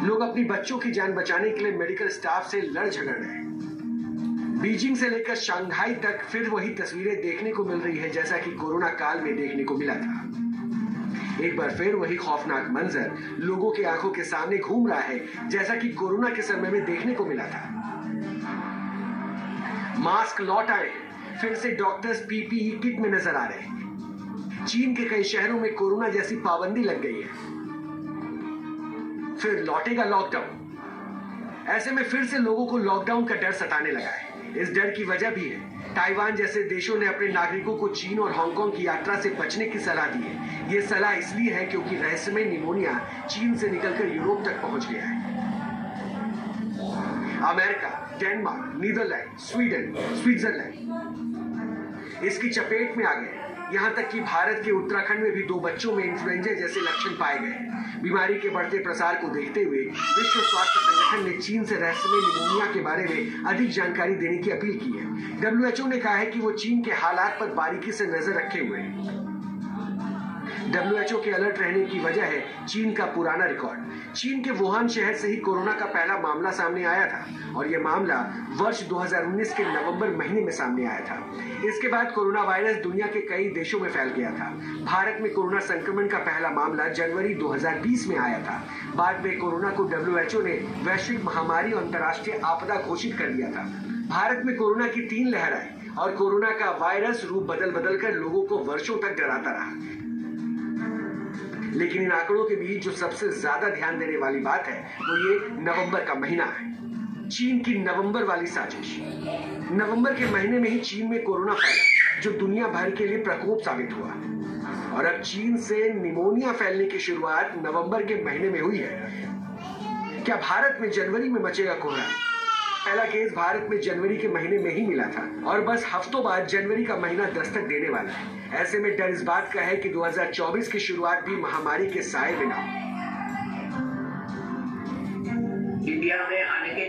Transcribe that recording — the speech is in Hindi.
लोग अपनी बच्चों की जान बचाने के लिए मेडिकल स्टाफ से लड़ झगड़ रहे हैं। बीजिंग से लेकर शंघाई तक फिर वही तस्वीरें देखने को मिल रही है जैसा कि कोरोना काल में देखने को मिला था। एक बार फिर वही खौफनाक मंजर लोगों की आंखों के सामने घूम रहा है जैसा कि कोरोना के समय में देखने को मिला था। मास्क लौट आए, फिर से डॉक्टर्स पीपीई किट में नजर आ रहे हैं। चीन के कई शहरों में कोरोना जैसी पाबंदी लग गई है। फिर लौटेगा लॉकडाउन। ऐसे में फिर से लोगों को लॉकडाउन का डर सताने लगा है। इस डर की वजह भी है ताइवान जैसे देशों ने अपने नागरिकों को चीन और हांगकांग की यात्रा से बचने की सलाह दी है। ये सलाह इसलिए है क्योंकि रहस्यमय निमोनिया चीन से निकलकर यूरोप तक पहुंच गया है। America, Denmark, Netherland, Sweden, Switzerland इसकी चपेट में आ गए। यहां तक कि भारत के उत्तराखंड में भी 2 बच्चों में इन्फ्लुएंजा जैसे लक्षण पाए गए। बीमारी के बढ़ते प्रसार को देखते हुए विश्व स्वास्थ्य संगठन ने चीन से रहस्यमय निमोनिया के बारे में अधिक जानकारी देने की अपील की है। WHO ने कहा है कि वो चीन के हालात पर बारीकी से नजर रखे हुए हैं। WHO के अलर्ट रहने की वजह है चीन का पुराना रिकॉर्ड। चीन के वुहान शहर से ही कोरोना का पहला मामला सामने आया था और यह मामला वर्ष 2019 के नवंबर महीने में सामने आया था। इसके बाद कोरोना वायरस दुनिया के कई देशों में फैल गया था। भारत में कोरोना संक्रमण का पहला मामला जनवरी 2020 में आया था। बाद में कोरोना को WHO ने वैश्विक महामारी और अंतर्राष्ट्रीय आपदा घोषित कर दिया था। भारत में कोरोना की 3 लहर आई और कोरोना का वायरस रूप बदल कर लोगों को वर्षों तक डराता रहा। लेकिन इन आंकड़ों के बीच जो सबसे ज्यादा ध्यान देने वाली बात है वो ये नवंबर का महीना है। चीन की नवंबर वाली साजिश। नवंबर के महीने में ही चीन में कोरोना फैला जो दुनिया भर के लिए प्रकोप साबित हुआ और अब चीन से निमोनिया फैलने की शुरुआत नवंबर के महीने में हुई है। क्या भारत में जनवरी में मचेगा कोरोना? पहला केस भारत में जनवरी के महीने में ही मिला था और बस हफ्तों बाद जनवरी का महीना दस्तक देने वाला है। ऐसे में डर इस बात का है कि 2024 की शुरुआत भी महामारी के साए में ना हो। इंडिया में आने के